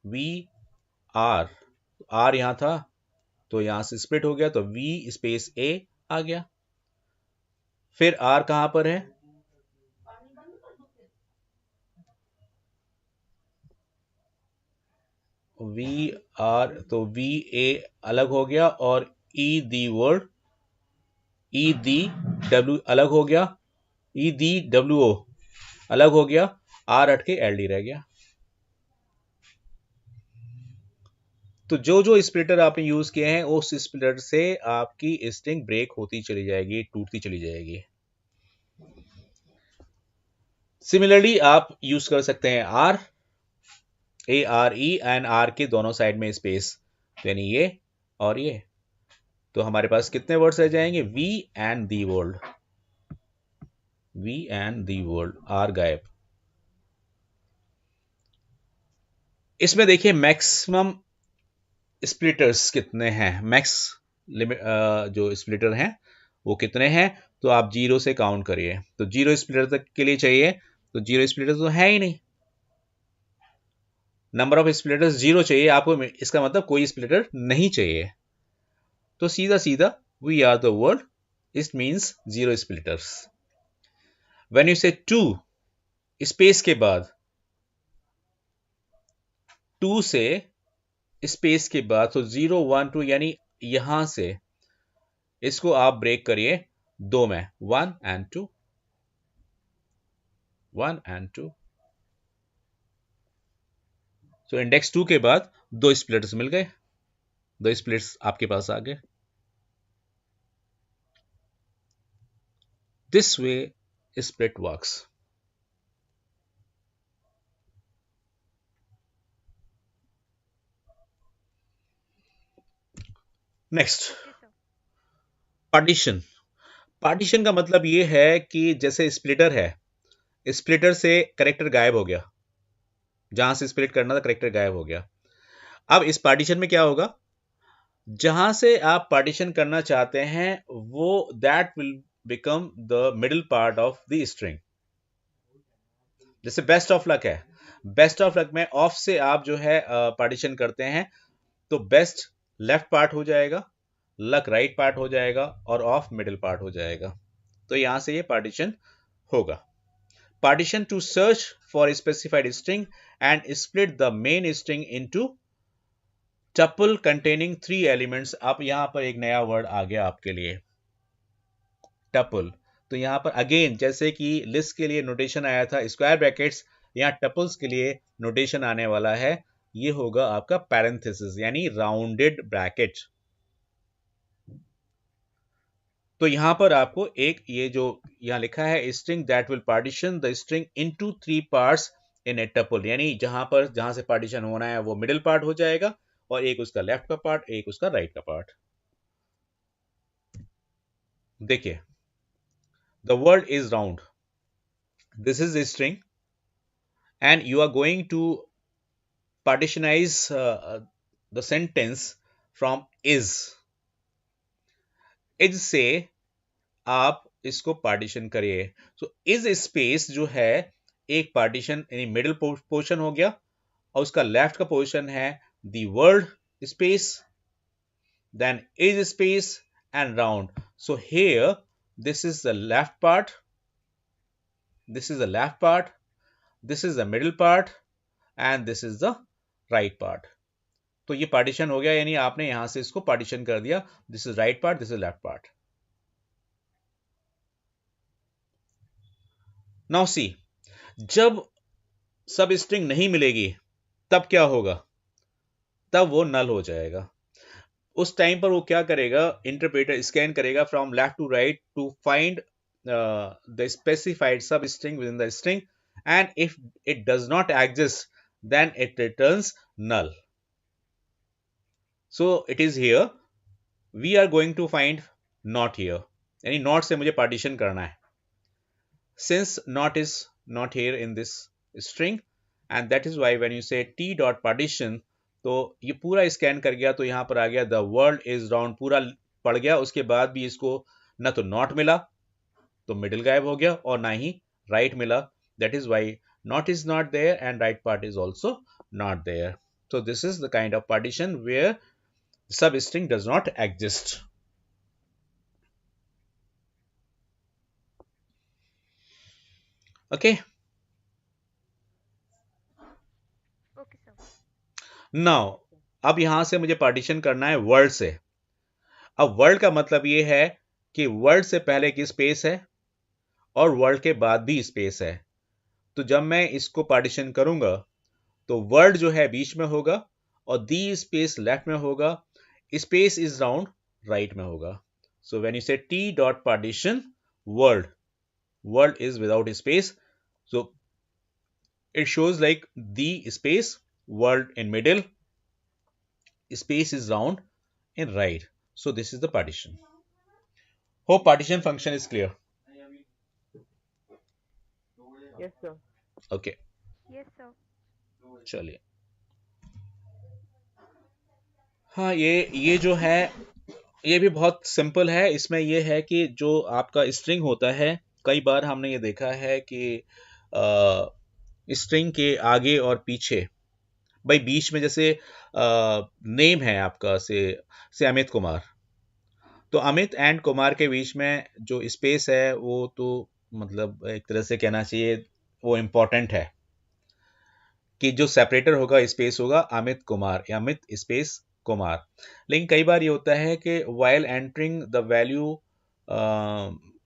वी आर, आर यहां था तो यहां से स्प्लिट हो गया, तो वी स्पेस ए आ गया। फिर आर कहां पर है, वी आर, तो वी ए अलग हो गया और ई the word, E the W अलग हो गया, ई दी डब्ल्यू ओ अलग हो गया, आर हट के एल डी रह गया। तो जो जो स्प्लिटर आपने यूज किए हैं उस स्प्लिटर से आपकी स्ट्रिंग ब्रेक होती चली जाएगी, टूटती चली जाएगी। सिमिलरली आप यूज कर सकते हैं R, A R E and R के दोनों साइड में स्पेस, यानी ये और ये, तो हमारे पास कितने वर्ड्स रह जाएंगे, we and the world, we and the world, are गायब। इसमें देखिए मैक्सिमम स्प्लिटर्स कितने हैं, मैक्स लिमिट जो स्प्लिटर हैं वो कितने हैं, तो आप जीरो से काउंट करिए। तो जीरो स्प्लिटर तक के लिए चाहिए, तो जीरो स्प्लिटर तो है ही नहीं, नंबर ऑफ स्प्लिटर्स जीरो चाहिए आपको, इसका मतलब कोई स्प्लिटर नहीं चाहिए। तो सीधा सीधा we are the world, it means zero splitters. When you say two, space के बाद, टू से स्पेस के बाद, तो जीरो वन टू, यानी यहां से इसको आप ब्रेक करिए दो में, one and two, one and two. तो इंडेक्स टू के बाद दो स्प्लिट्स मिल गए, दो स्प्लिट्स आपके पास आ गए। This way split works. Next, okay sir. Partition. Partition का मतलब यह है कि जैसे स्प्लिटर है, स्प्लिटर से करेक्टर गायब हो गया, जहां से स्प्लिट करना था करेक्टर गायब हो गया। अब इस पार्टीशन में क्या होगा, जहां से आप पार्टीशन करना चाहते हैं वो that will become the middle part of the string. जैसे बेस्ट ऑफ लक है, बेस्ट ऑफ लक में ऑफ से आप जो है पार्टीशन करते हैं, तो बेस्ट लेफ्ट पार्ट हो जाएगा, लक राइट पार्ट हो जाएगा और ऑफ मिडिल पार्ट हो जाएगा। तो यहां से ये पार्टीशन होगा। Partition to search for specified string and split the main string into tuple containing three elements. आप यहां पर एक नया वर्ड आ गया आपके लिए, टपल। तो यहां पर अगेन जैसे कि लिस्ट के लिए नोटेशन आया था स्क्वायर ब्रैकेट्स, यहां टपल्स के लिए नोटेशन आने वाला है, ये होगा आपका पैरेंथेसिस यानी राउंडेड ब्रैकेट। तो यहां पर आपको एक ये जो यहां लिखा है string that will partition the string into three parts in A tuple, यानी जहां से पार्टीशन होना है वो मिडिल पार्ट हो जाएगा और एक उसका लेफ्ट का पार्ट, एक उसका राइट का पार्ट। देखिए the word is round, this is a string and you are going to partitionize the sentence from is से आप इसको पार्टीशन करिए। सो इज स्पेस जो है एक पार्टीशन यानी मिडिल पोर्शन हो गया, और उसका लेफ्ट का पोर्शन है the world space, then is space and round. So here this is the left part, this is the left part, this is the middle part and this is the right part. तो ये partition हो गया, यानी आपने यहां से इसको partition कर दिया, this is right part, this is left part. Now see, जब सब स्ट्रिंग नहीं मिलेगी तब क्या होगा, तब वो नल हो जाएगा। उस टाइम पर वो क्या करेगा, इंटरप्रेटर स्कैन करेगा from left to right to find the specified substring within the string, and if it does not exist then it returns null. So it is here, we are going to find not here, यानी not से मुझे partition करना है। Since not is not here in this string, and that is why when you say T dot partition, तो ये पूरा scan कर गया, तो यहां पर आ गया द वर्ल्ड इज राउंड, पूरा पड़ गया। उसके बाद भी इसको ना तो नॉट मिला तो मिडिल गायब हो गया, और ना ही राइट मिला, that is why not is not there and right part is also not there. So this is the kind of partition where substring does not exist. Okay. Okay sir. Now, अब यहां से मुझे partition करना है word से। अब word का मतलब ये है कि वर्ड से पहले की स्पेस है और वर्ड के बाद भी स्पेस है। तो जब मैं इसको पार्टीशन करूंगा तो वर्ड जो है बीच में होगा और दी स्पेस लेफ्ट में होगा, स्पेस इज राउंड राइट में होगा। सो when you say T dot partition world, world is without space, so it shows like the space, world in middle, space is round in right. So this is the partition. Hope partition function is clear. Yes, sir. Okay, yes sir. चलिए। हाँ, ये जो है ये भी बहुत simple है। इसमें ये है कि जो आपका स्ट्रिंग होता है, कई बार हमने ये देखा है कि स्ट्रिंग के आगे और पीछे, भाई बीच में जैसे नेम है आपका से अमित कुमार, तो अमित एंड कुमार के बीच में जो स्पेस है वो तो मतलब एक तरह से कहना चाहिए वो इम्पोर्टेंट है कि जो सेपरेटर होगा स्पेस होगा अमित कुमार या अमित स्पेस कुमार। लेकिन कई बार ये होता है कि while entering the value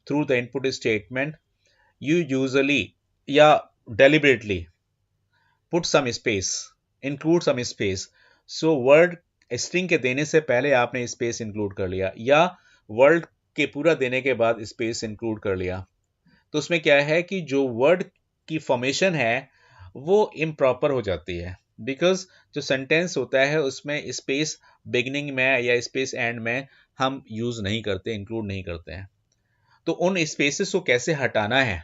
through the input statement you usually या deliberately put some space, include some space. So word string के देने से पहले आपने स्पेस इंक्लूड कर लिया, या वर्ड के पूरा देने के बाद स्पेस इंक्लूड कर लिया, तो उसमें क्या है कि जो वर्ड की फॉर्मेशन है वो इम्प्रॉपर हो जाती है, बिकॉज जो सेंटेंस होता है उसमें स्पेस बिगनिंग में या स्पेस एंड में हम यूज नहीं करते, इंक्लूड नहीं करते हैं। तो उन स्पेसेस को कैसे हटाना है,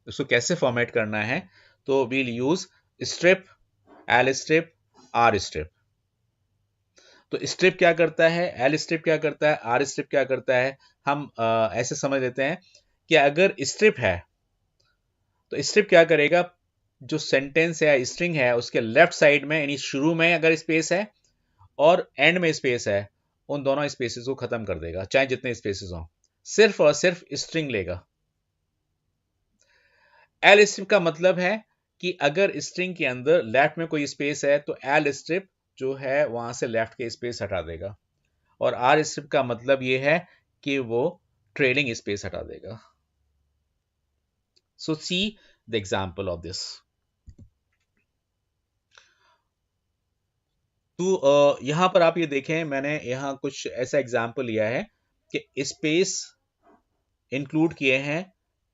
उसको कैसे फॉर्मेट करना है, तो we'll use strip, L strip, R strip. तो स्ट्रिप क्या करता है, एल स्ट्रिप क्या करता है, आर स्ट्रिप क्या करता है, हम ऐसे समझ लेते हैं कि अगर स्ट्रिप है तो स्ट्रिप क्या करेगा, जो सेंटेंस है स्ट्रिंग है उसके लेफ्ट साइड में यानी शुरू में अगर स्पेस है और एंड में स्पेस है, उन दोनों स्पेसेस को खत्म कर देगा, चाहे जितने स्पेसेस हों, सिर्फ और सिर्फ स्ट्रिंग लेगा। एल स्ट्रिप का मतलब है कि अगर स्ट्रिंग के अंदर लेफ्ट में कोई स्पेस है तो एल स्ट्रिप जो है वहां से लेफ्ट के स्पेस हटा देगा, और आर स्ट्रिप का मतलब यह है कि वो ट्रेलिंग स्पेस हटा देगा। So see the example of this. तो यहां पर आप ये देखें, मैंने यहां कुछ ऐसा एग्जाम्पल लिया है कि स्पेस इंक्लूड किए हैं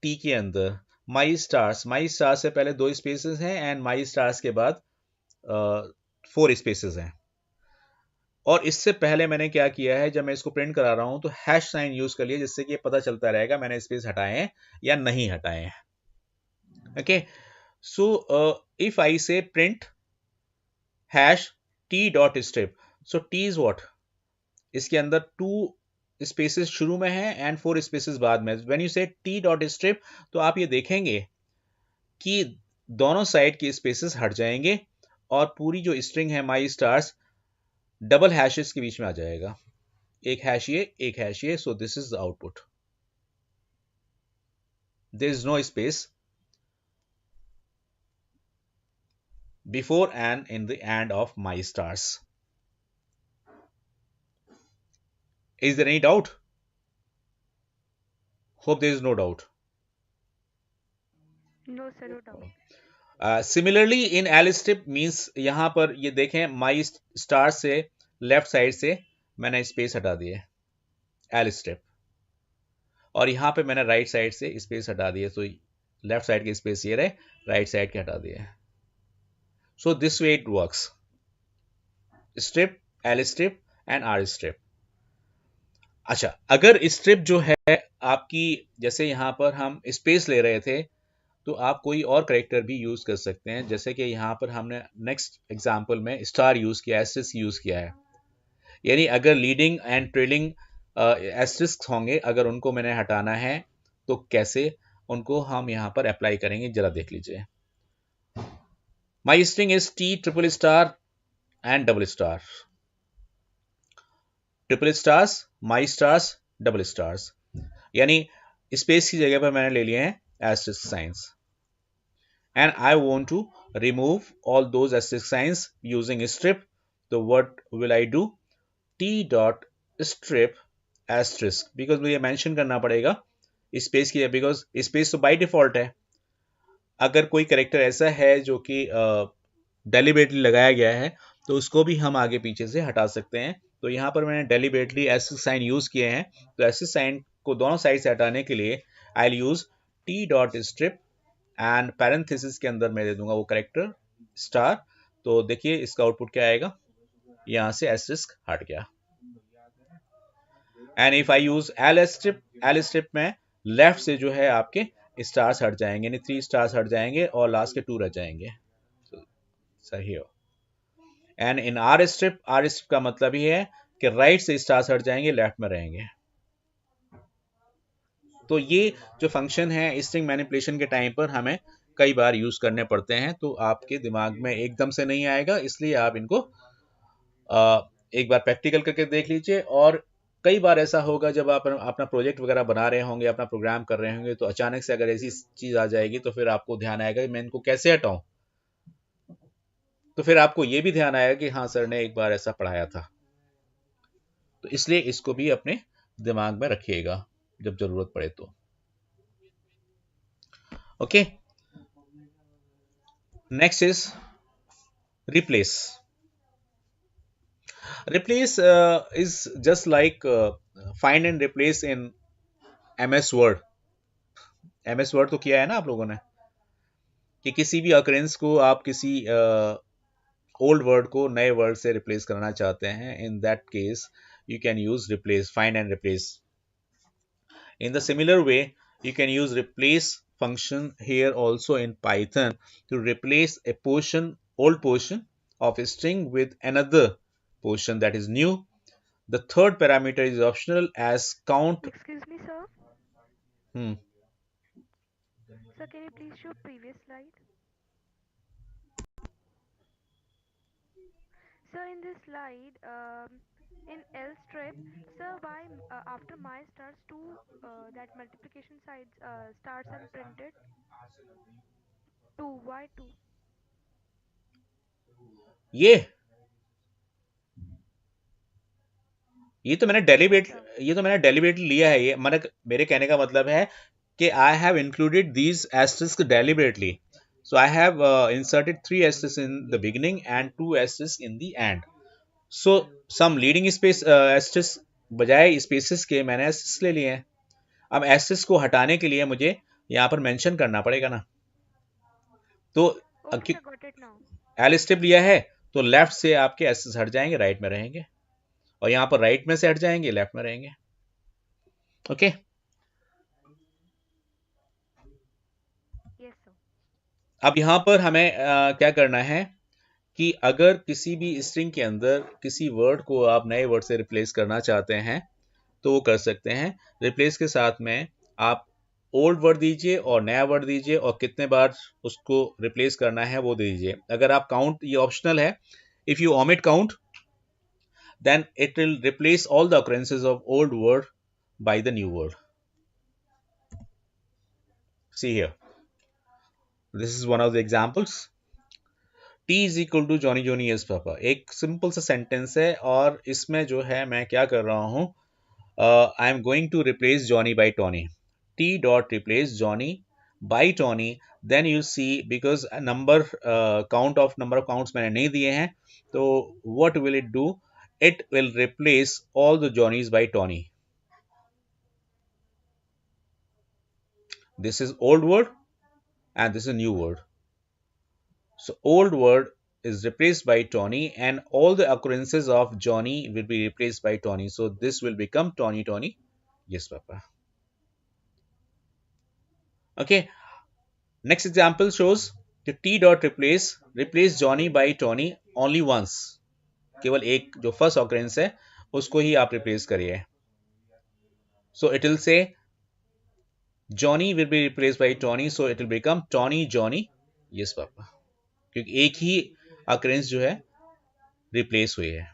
टी के अंदर। माई स्टार्स, माई स्टार्स से पहले 2 स्पेसेस हैं एंड माई स्टार्स के बाद 4 स्पेसेस हैं। और इससे पहले मैंने क्या किया है, जब मैं इसको प्रिंट करा रहा हूं तो हैश साइन यूज कर लिया, जिससे कि पता चलता रहेगा मैंने स्पेस हटाए हैं या नहीं हटाए हैं। ओके, सो इफ आई से print hash T dot strip, so T is what, इसके अंदर 2 स्पेसेस शुरू में है एंड 4 स्पेसेस बाद में। When you say T dot strip, तो आप ये देखेंगे कि दोनों साइड के स्पेसेस हट जाएंगे और पूरी जो स्ट्रिंग है माई स्टार्स डबल हैशेस के बीच में आ जाएगा, एक हैश ये एक हैश ये। So this is the output, there is no space before and in the end of my stars. Is there any doubt? Hope there is no doubt. No sir, no doubt. Similarly in L strip means यहां पर ये देखें my star से left side से मैंने space हटा दिए L strip, और यहां पे मैंने राइट साइड से स्पेस हटा दिए, तो लेफ्ट साइड के स्पेस ये रहे, राइट साइड के हटा दिए। So this way it works, strip, L strip and R strip। अच्छा, अगर स्ट्रिप जो है आपकी, जैसे यहां पर हम स्पेस ले रहे थे, तो आप कोई और करेक्टर भी यूज कर सकते हैं, जैसे कि यहां पर हमने नेक्स्ट एग्जांपल में स्टार यूज किया, एस्टेरिस्क यूज किया है। यानी अगर लीडिंग एंड ट्रेलिंग एस्टेरिस्क होंगे, अगर उनको मैंने हटाना है तो कैसे उनको हम यहां पर अप्लाई करेंगे, जरा देख लीजिए। माई string is T triple star and double star, triple stars, my stars, double stars, यानी स्पेस की जगह पर मैंने ले लिए हैं asterisk science, and I want to remove all those asterisk signs using strip. So what will I do? T dot strip asterisk, because मुझे mention करना पड़ेगा स्पेस की, बिकॉज स्पेस तो बाय डिफॉल्ट है। अगर कोई करेक्टर ऐसा है जो कि डेलिबरेटली लगाया गया है, तो उसको भी हम आगे पीछे से हटा सकते हैं। तो यहाँ पर मैंने डेलिबरेटली एस्टेरिस्क साइन यूज किए हैं, तो एस्टेरिस्क साइन को दोनों साइड से हटाने के लिए I will use T dot strip and parenthesis के अंदर मैं दे दूंगा वो करेक्टर स्टार। तो देखिए इसका आउटपुट क्या आएगा, यहां से एस्टेरिस्क हट गया। And if I use L strip में लेफ्ट से जो है आपके स्टार्स हट जाएंगे, यानी 3 स्टार्स हट जाएंगे और लास्ट के 2 रह जाएंगे। तो सही हो। एंड इन आर स्ट्रिप का मतलब ही है कि राइट से स्टार्स हट जाएंगे, लेफ्ट में रहेंगे। तो ये जो फंक्शन है स्ट्रिंग मैनिपुलेशन के टाइम पर हमें कई बार यूज करने पड़ते हैं, तो आपके दिमाग में एकदम से नहीं आएगा, इसलिए आप इनको एक बार प्रैक्टिकल करके देख लीजिए। और कई बार ऐसा होगा जब आप अपना प्रोजेक्ट वगैरह बना रहे होंगे, अपना प्रोग्राम कर रहे होंगे, तो अचानक से अगर ऐसी चीज आ जाएगी तो फिर आपको ध्यान आएगा मैं इनको कैसे हटाऊं। तो फिर आपको ये भी ध्यान आएगा कि हाँ सर ने एक बार ऐसा पढ़ाया था। तो इसलिए इसको भी अपने दिमाग में रखिएगा जब जरूरत पड़े तो। Okay, next is replace. Replace is just like find and replace in MS Word. MS Word तो किया है ना आप लोगों ने, कि किसी भी occurrence को आप किसी ओल्ड वर्ड को नए वर्ड से रिप्लेस करना चाहते हैं, in that case you can use replace, find and replace. In the similar way you can use replace function here also in Python to replace a old portion of a string with another portion that is new. The third parameter is optional as count. Excuse me, sir. Hmm. Sir, can you please show previous slide? Sir, in this slide, in L strip, sir, why after my stars two that multiplication sides stars are printed? Two, why two? ये तो मैंने deliberately लिया है। ये मेरे कहने का मतलब है कि I have included these asterisk deliberately. So I have inserted 3 asterisk in the beginning and 2 asterisk in the end. So some leading space asterisk बजाय स्पेसेस के मैंने एस्टेरिस्क ले लिए हैं। अब एस्टेरिस्क को हटाने के लिए मुझे यहाँ पर मेंशन करना पड़ेगा ना। तो एल स्टेप लिया है तो लेफ्ट से आपके एस्टेरिस्क हट जाएंगे, राइट में रहेंगे, और यहां पर राइट में से हट जाएंगे, लेफ्ट में रहेंगे। Okay, yes, sir. अब यहां पर हमें क्या करना है कि अगर किसी भी स्ट्रिंग के अंदर किसी वर्ड को आप नए वर्ड से रिप्लेस करना चाहते हैं, तो वो कर सकते हैं। रिप्लेस के साथ में आप ओल्ड वर्ड दीजिए और नया वर्ड दीजिए और कितने बार उसको रिप्लेस करना है वो दीजिए। अगर आप काउंट, ये ऑप्शनल है, if you omit count then it will replace all the occurrences of old word by the new word. See here, this is one of the examples. T is equal to Johnny Johnny yes पापा, एक simple सा sentence है और इसमें जो है मैं क्या कर रहा हूँ, I am going to replace Johnny by Tony. T dot replace Johnny by Tony. Then you see, because a number count of number of counts मैंने नहीं दिए हैं, तो what will it do? It will replace all the Johnnies by Tony. This is old word and this is new word. So old word is replaced by Tony and all the occurrences of Johnny will be replaced by Tony. So this will become Tony Tony. Yes, Papa. Okay. Next example shows the T dot replace Johnny by Tony only once. केवल एक जो first occurrence है उसको ही आप replace करिए. So it will say Johnny will be replaced by Tony, so it will become Tony Johnny. Yes, Papa. क्योंकि एक ही occurrence जो है replace हुई है.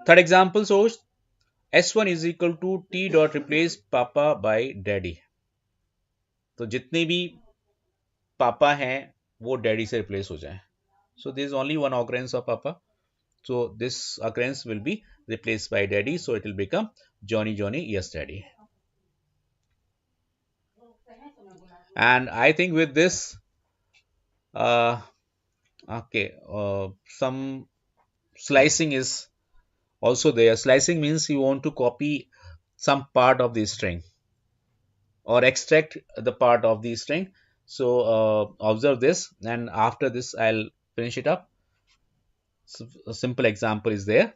Third example shows S1 is equal to T dot replace Papa by Daddy. तो जितने भी पापा हैं वो डैडी से रिप्लेस हो जाए. So there is only one occurrence of Papa. So this occurrence will be replaced by Daddy. So it will become Johnny Johnny yes Daddy. And I think with this, okay, some slicing is also there. Slicing means you want to copy some part of the string or extract the part of the string. So observe this, and after this I'll finish it up. So a simple example is there.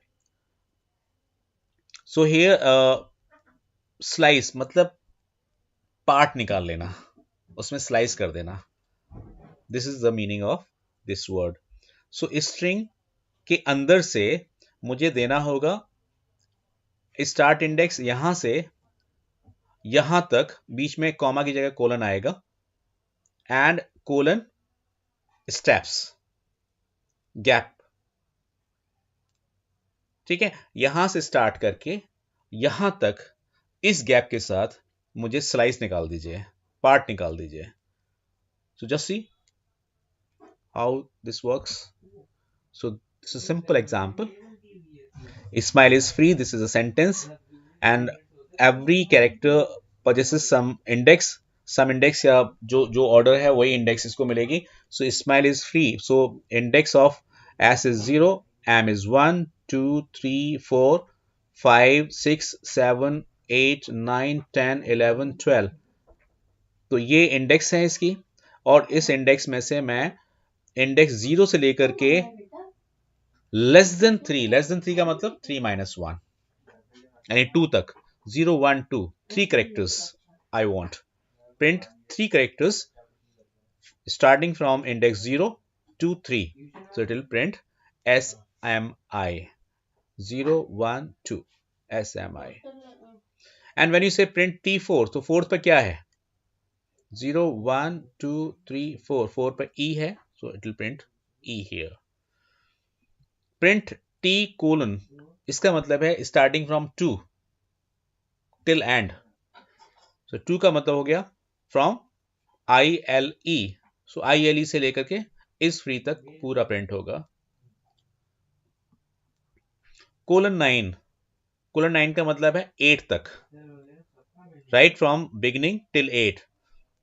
So here slice मतलब part निकाल लेना, उसमें slice कर देना. This is the meaning of this word. So string के अंदर से मुझे देना होगा स्टार्ट इंडेक्स, यहां से यहां तक, बीच में कॉमा की जगह कोलन आएगा, एंड कोलन स्टेप्स गैप. ठीक है, यहां से स्टार्ट करके यहां तक इस गैप के साथ मुझे स्लाइस निकाल दीजिए, पार्ट निकाल दीजिए. So just see how this works. So this is a simple example. Ismail is free. This is a sentence, and every character possesses some index. Some index या जो order है वही index इसको मिलेगी. So Ismail is free. So index of S is 0, M is 1, 2, 3, 4, 5, 6, 7, 8, 9, 10, 11, 12. तो ये index है इसकी, और इस इंडेक्स में से मैं इंडेक्स 0 से लेकर के लेस देन 3 का मतलब 3 माइनस 1 यानी 2 तक, 0 1 2 3 characters I want. Print 3 characters starting from index 0 to 3. So it will print SMI 0 1 2 SMI. And when you say print T4, तो फोर्थ पे क्या है? 0 1 2 3 4, 4 पे E है, so it will print E here. Print T colon, इसका मतलब है starting from 2 till and. सो 2 का मतलब हो गया फ्रॉम ILE. सो ILE से लेकर के इस फ्री तक पूरा प्रिंट होगा. कोलन 9 का मतलब है 8 तक, right from beginning till 8.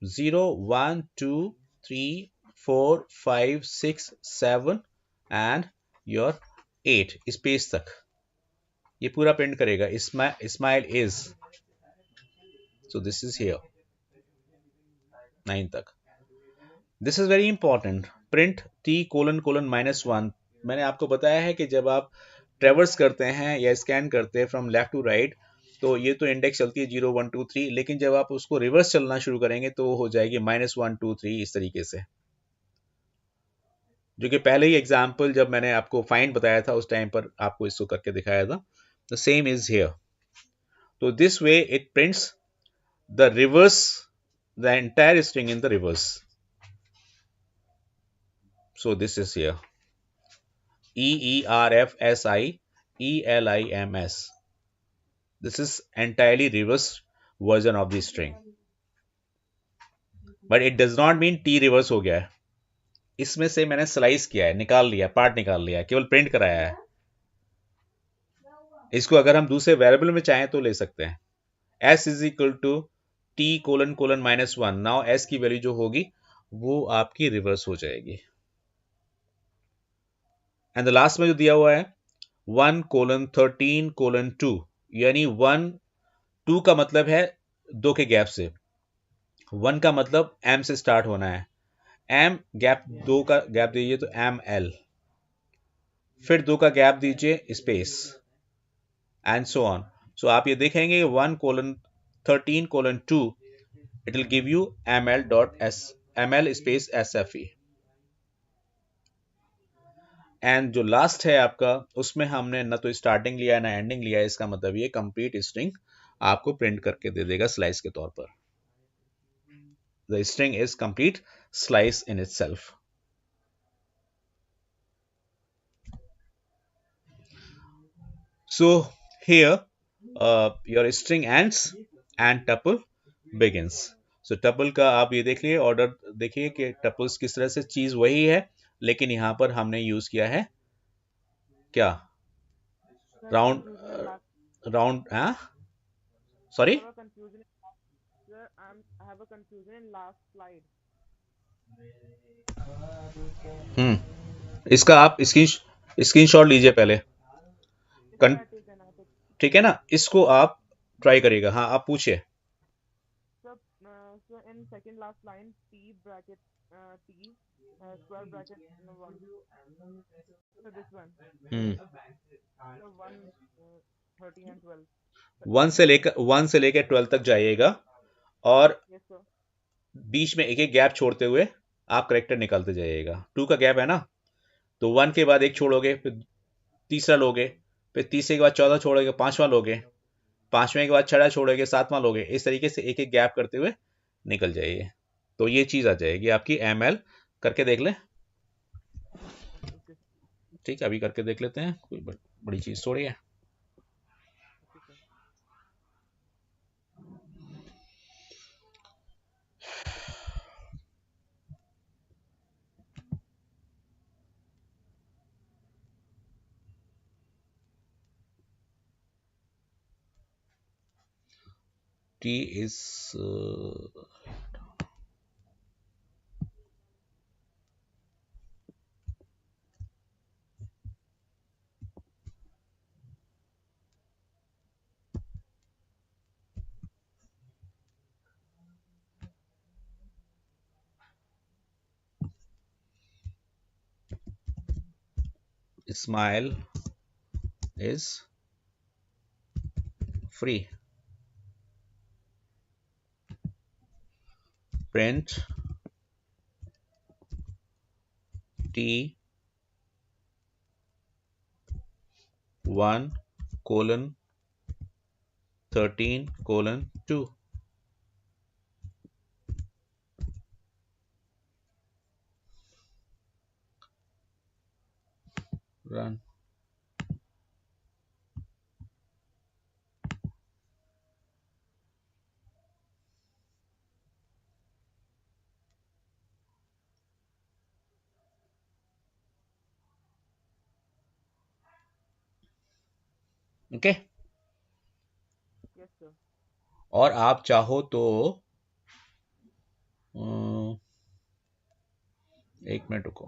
0 1 2 3 4 5 6 7 and your 8 space तक ये पूरा प्रिंट करेगा. इस्माइल is, so this is here 9 तक. This is very important. Print T colon colon minus 1. मैंने आपको बताया है कि जब आप ट्रेवर्स करते हैं या स्कैन करते हैं फ्रॉम लेफ्ट टू राइट, तो ये तो इंडेक्स चलती है 0 1 2 3, लेकिन जब आप उसको रिवर्स चलना शुरू करेंगे तो हो जाएगी -1 2 3 इस तरीके से. जो कि पहले ही एग्जाम्पल जब मैंने आपको फाइंड बताया था उस टाइम पर आपको इसको करके दिखाया था. The same is here. तो this way it prints the reverse, the entire string in the reverse. So this is here EERFSIELIMS. This is entirely reverse version of the string, but it does not mean T reverse हो गया है. इसमें से मैंने slice किया है, निकाल लिया, पार्ट निकाल लिया, केवल प्रिंट कराया है. इसको अगर हम दूसरे वेरिएबल में चाहें तो ले सकते हैं. S is equal to T colon colon -1. Now S की वैल्यू जो होगी वो आपकी रिवर्स हो जाएगी. एंड द लास्ट में जो दिया हुआ है 1:13:2, यानी 1 2 का मतलब है 2 के गैप से. 1 का मतलब M से स्टार्ट होना है. M गैप 2 का गैप दीजिए तो ML, फिर 2 का गैप दीजिए स्पेस, एंड सो ऑन. सो आप ये देखेंगे 1:13:2 it will give you ML space SFE. And जो लास्ट है आपका उसमें हमने ना तो स्टार्टिंग लिया ना एंडिंग लिया. इसका मतलब ये कंप्लीट स्ट्रिंग आपको प्रिंट करके दे देगा स्लाइस के तौर पर. The string is complete slice in itself. So here your string ends and tuple begins. So tuple का आप ये देख लिए ऑर्डर देखिए कि टपल्स किस तरह से चीज वही है, लेकिन यहां पर हमने यूज किया है क्या, Sir, round confusion in last. Round. हाँ, I sorry. have a confusion. Sir, I have a confusion in last slide. इसका आप स्क्रीनशॉट लीजिए पहले. Yes, sir, I take an I take. ठीक है ना, इसको आप ट्राई करिएगा. हाँ, आप पूछिए. Sir, so in second last line, T bracket T square bracket 1. So this one. So 1 30 and 12. 1 से लेकर 12 तक जाइएगा और Yes, sir. बीच में एक एक गैप छोड़ते हुए आप करेक्टर निकालते जाइएगा. 2 का गैप है ना, तो 1 के बाद एक छोड़ोगे, फिर तीसरा लोगे, फिर तीसरे के बाद 14 छोड़ोगे, पांचवा लोगे, पांचवें के बाद 6 छोड़ोगे, सातवां लोगे. इस तरीके से एक एक गैप करते हुए निकल जाइए, तो ये चीज आ जाएगी आपकी. ML करके देख लें. Okay, ठीक है, अभी करके देख लेते हैं, कोई बड़ी चीज थोड़ी है. okay, sir. T is Ismail is free. Print T 1:13:2. Run. Okay. Yes, sir. और आप चाहो तो एक मिनट रुको.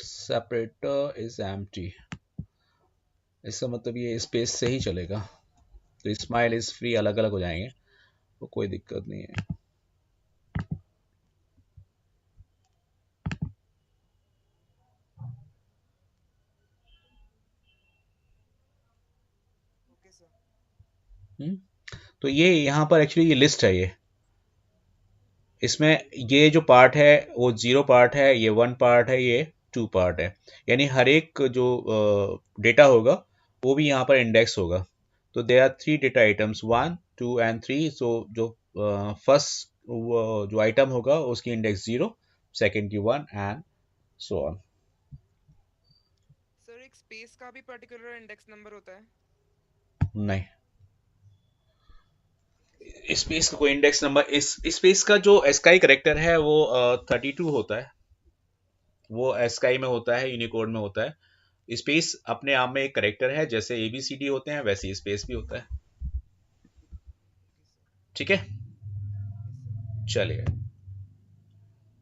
सेपरेटर इज एम्प्टी, इसका मतलब ये स्पेस से ही चलेगा, तो स्माइल इज फ्री अलग अलग हो जाएंगे, तो कोई दिक्कत नहीं है। Okay sir. हम्म, तो ये यहाँ पर एक्चुअली ये लिस्ट है, ये इसमें ये जो पार्ट है वो 0 पार्ट है, ये 1 पार्ट है, ये 2 पार्ट है, यानी हर एक जो डेटा होगा वो भी यहाँ पर इंडेक्स होगा। तो they are 3 data items 1 2 and 3। So जो फर्स्ट जो आइटम होगा उसकी इंडेक्स 0, सेकेंड की 1 एंड सो ऑन। सर एक स्पेस का भी पर्टिकुलर इंडेक्स नंबर होता है? नहीं, स्पेस का कोई इंडेक्स नंबर, इस स्पेस का जो एस्काई करेक्टर है वो 32 होता है, वो एस्काई में होता है, यूनिकोड में होता है। स्पेस अपने आप में एक करेक्टर है, जैसे ABCD होते हैं वैसे ही स्पेस भी होता है। ठीक है, यस सर। चलिए।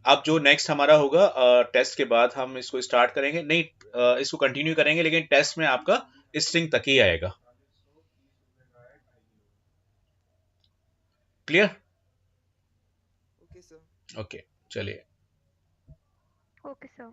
अब जो नेक्स्ट हमारा होगा टेस्ट के बाद हम इसको स्टार्ट करेंगे, नहीं इसको कंटिन्यू करेंगे, लेकिन टेस्ट में आपका स्ट्रिंग तक ही आएगा। क्लियर? Okay sir. ओके, चलिए। Okay, sir.